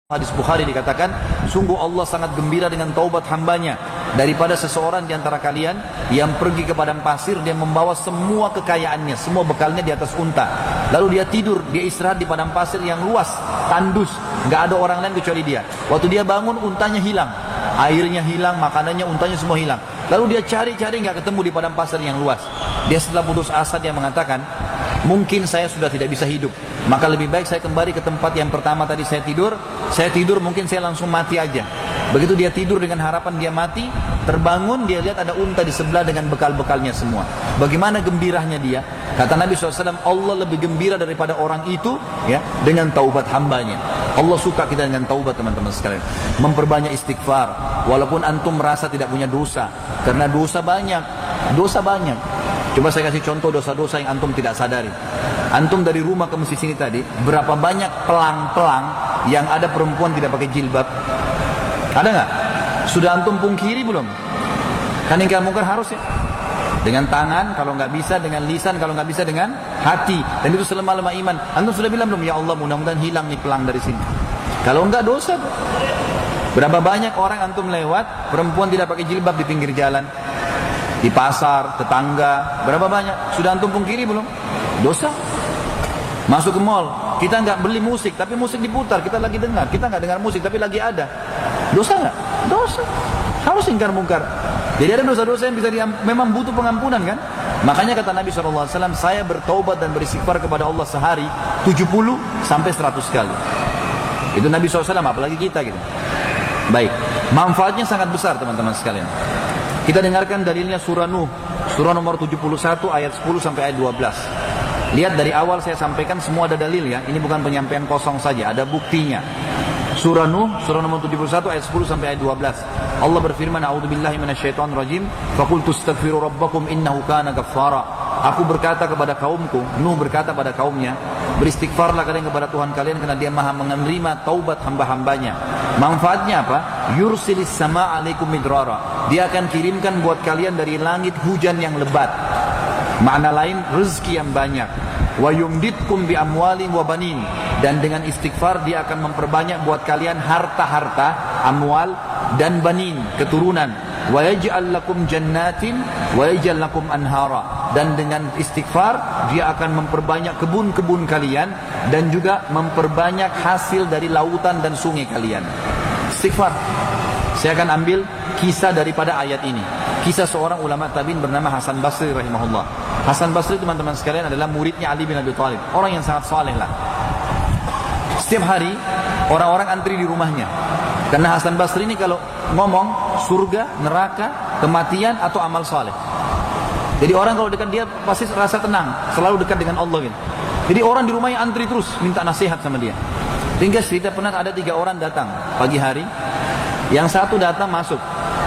Hadis Bukhari dikatakan, sungguh Allah sangat gembira dengan taubat hambanya daripada seseorang di antara kalian yang pergi ke padang pasir, dia membawa semua kekayaannya, semua bekalnya di atas unta. Lalu dia tidur, dia istirahat di padang pasir yang luas, tandus, nggak ada orang lain kecuali dia. Waktu dia bangun, untanya hilang, airnya hilang, makanannya, untanya semua hilang. Lalu dia cari-cari nggak ketemu di padang pasir yang luas. Dia setelah putus asa dia mengatakan, mungkin saya sudah tidak bisa hidup, maka lebih baik saya kembali ke tempat yang pertama tadi saya tidur mungkin saya langsung mati aja. Begitu dia tidur dengan harapan dia mati, terbangun dia lihat ada unta di sebelah dengan bekal-bekalnya semua. Bagaimana gembiranya dia? Kata Nabi SAW, Allah lebih gembira daripada orang itu ya dengan taubat hambanya. Allah suka kita dengan taubat, teman-teman sekalian. Memperbanyak istighfar, walaupun antum merasa tidak punya dosa, karena dosa banyak. Coba saya kasih contoh dosa-dosa yang antum tidak sadari. Antum dari rumah ke masjid sini tadi, berapa banyak pelang-pelang yang ada perempuan tidak pakai jilbab? Ada nggak? Sudah antum pungkiri belum? Kan ingkar mungkar harus ya. Dengan tangan kalau nggak bisa, dengan lisan kalau nggak bisa, dengan hati. Dan itu selemah-lemah iman. Antum sudah bilang belum? Ya Allah, mudah-mudahan hilang nih pelang dari sini. Kalau nggak dosa. Berapa banyak orang antum lewat, perempuan tidak pakai jilbab di pinggir jalan, di pasar, tetangga, berapa banyak? Sudah antum pungkiri belum? Dosa. Masuk ke mall, kita nggak beli musik, tapi musik diputar, kita lagi dengar. Kita nggak dengar musik, tapi lagi ada. Dosa nggak? Dosa. Harus ingkar mungkar. Jadi ada dosa-dosa yang bisa memang butuh pengampunan kan? Makanya kata Nabi SAW, saya bertaubat dan beristighfar kepada Allah sehari 70 sampai 100 kali. Itu Nabi SAW, apalagi kita gitu. Baik, manfaatnya sangat besar teman-teman sekalian. Kita dengarkan dalilnya surah Nuh, surah nomor 71 ayat 10 sampai ayat 12. Lihat dari awal saya sampaikan semua ada dalil ya. Ini bukan penyampaian kosong saja, ada buktinya. Surah Nuh, surah nomor 71 ayat 10 sampai ayat 12. Allah berfirman, "A'udzubillahi minasyaitonirrajim. Faqultu astaghfiru rabbakum innahu kana ghaffara." Aku berkata kepada kaumku, Nuh berkata pada kaumnya, beristighfarlah kalian kepada Tuhan kalian karena Dia Maha menerima taubat hamba-hambanya. Manfaatnya apa? Yursilis sama alaikum midrara. Dia akan kirimkan buat kalian dari langit hujan yang lebat. Makna lain, rezeki yang banyak. Wa yumditkum bi amwalin wa banin. Dan dengan istighfar Dia akan memperbanyak buat kalian harta-harta, amwal dan banin, keturunan. Wa yaj'al lakum jannatin wa yaj'al lakum anhara. Dan dengan istighfar Dia akan memperbanyak kebun-kebun kalian dan juga memperbanyak hasil dari lautan dan sungai kalian. Istighfar. Saya akan ambil kisah daripada ayat ini. Kisah seorang ulama tabi'in bernama Hasan Basri rahimahullah. Hasan Basri teman-teman sekalian adalah muridnya Ali bin Abi Thalib. Orang yang sangat saleh lah. Setiap hari orang-orang antri di rumahnya. Karena Hasan Basri ini kalau ngomong surga, neraka, kematian atau amal saleh. Jadi orang kalau dekat dia pasti rasa tenang, selalu dekat dengan Allah gitu. Jadi orang di rumahnya antri terus minta nasihat sama dia. Hingga cerita pernah ada 3 orang datang pagi hari. Yang satu datang masuk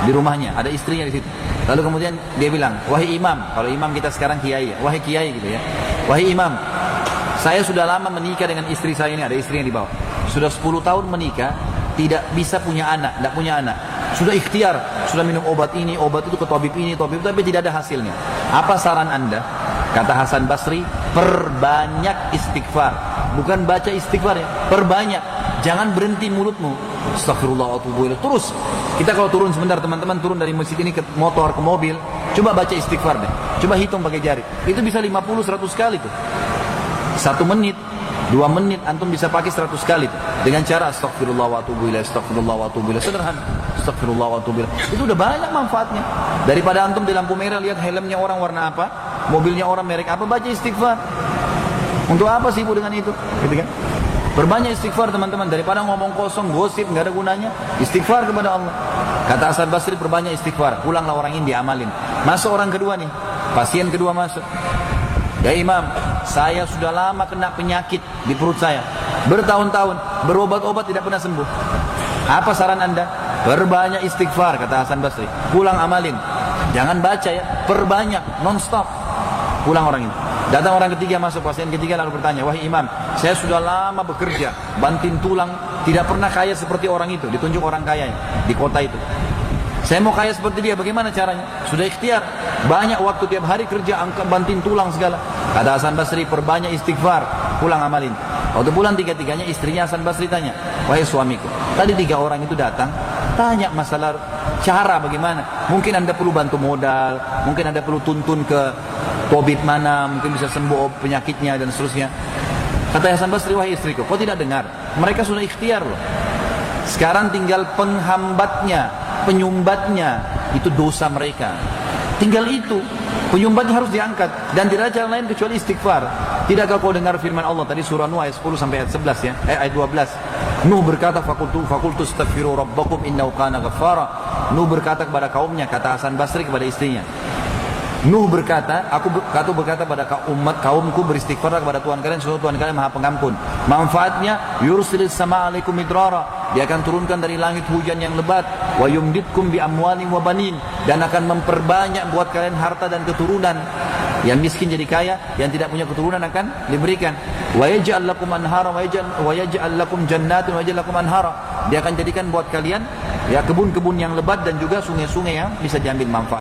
di rumahnya, ada istrinya di situ. Lalu kemudian dia bilang, "Wahai imam," kalau imam kita sekarang kiai, "Wahai kiai," gitu ya. "Wahai imam, saya sudah lama menikah dengan istri saya ini," ada istri yang di bawah. "Sudah 10 tahun menikah, tidak bisa punya anak, tidak punya anak. Sudah ikhtiar, sudah minum obat ini, obat itu, ke tabib ini, tabib itu, tapi tidak ada hasilnya. Apa saran Anda?" Kata Hasan Basri, "Perbanyak istighfar." Bukan baca istighfar ya, perbanyak. Jangan berhenti mulutmu. Astagfirullah wa atubu ilaih. Terus. Kita kalau turun sebentar, teman-teman turun dari masjid ini ke motor, ke mobil, coba baca istighfar deh. Coba hitung pakai jari. Itu bisa 50-100 kali tuh. 1 menit, 2 menit antum bisa pakai 100 kali tuh. Dengan cara astagfirullah wa atubu ilaih, astagfirullah wa atubu ilaih. Sederhana. Astagfirullah wa atubu ilaih. Itu udah banyak manfaatnya. Daripada antum di lampu merah lihat helmnya orang warna apa, mobilnya orang merek apa, baca istighfar. Untuk apa sibuk dengan itu? Gitu kan? Berbanyak istighfar teman-teman, daripada ngomong kosong, gosip, nggak ada gunanya. Istighfar kepada Allah. Kata Hasan Basri, perbanyak istighfar. Pulanglah orang ini diamalin. Masuk orang kedua nih, pasien kedua masuk. "Ya imam, saya sudah lama kena penyakit di perut saya, bertahun-tahun, berobat-obat tidak pernah sembuh. Apa saran Anda?" "Perbanyak istighfar," kata Hasan Basri. "Pulang amalin. Jangan baca ya, perbanyak, non-stop." Pulang orang ini. Datang orang ketiga masuk, pasien ketiga lalu bertanya, "Wahai imam, saya sudah lama bekerja, banting tulang, tidak pernah kaya seperti orang itu." Ditunjuk orang kaya di kota itu. "Saya mau kaya seperti dia, bagaimana caranya?" "Sudah ikhtiar, banyak waktu tiap hari kerja, angkat banting tulang segala." Kata Hasan Basri, "Perbanyak istighfar, pulang amalin." Waktu pulang tiga-tiganya, istrinya Hasan Basri tanya, wahai suamiku, tadi 3 orang itu datang, tanya masalah cara bagaimana. Mungkin Anda perlu bantu modal, mungkin Anda perlu tuntun ke tabib mana, mungkin bisa sembuh penyakitnya dan seterusnya. Kata Hasan Basri, wahai istriku, kau tidak dengar? Mereka sudah ikhtiar loh. Sekarang tinggal penghambatnya, penyumbatnya, itu dosa mereka. Tinggal itu, penyumbatnya harus diangkat. Dan tidak ada jalan lain kecuali istighfar. Tidakkah kau dengar firman Allah tadi surah Nuh ayat 10 sampai ayat 11 ya? Ayat 12. Nuh berkata, fakultu astaghfiru rabbakum innahu kana ghaffara. Nuh berkata kepada kaumnya, kata Hasan Basri kepada istrinya. Nuh berkata, aku berkata pada kaumku, beristighfarlah kepada Tuhan kalian, sesungguhnya Tuhan kalian Maha Pengampun. Manfaatnya, yursilis sama alaikum midrara, dia akan turunkan dari langit hujan yang lebat, wa yumditkum bi amwalin wa banin, dan akan memperbanyak buat kalian harta dan keturunan. Yang miskin jadi kaya, yang tidak punya keturunan akan diberikan. Wa yaj'al lakum anhara wa yaj'al lakum jannatin wa yaj'al lakum anhara. Dia akan jadikan buat kalian ya kebun-kebun yang lebat dan juga sungai-sungai yang bisa diambil manfaat.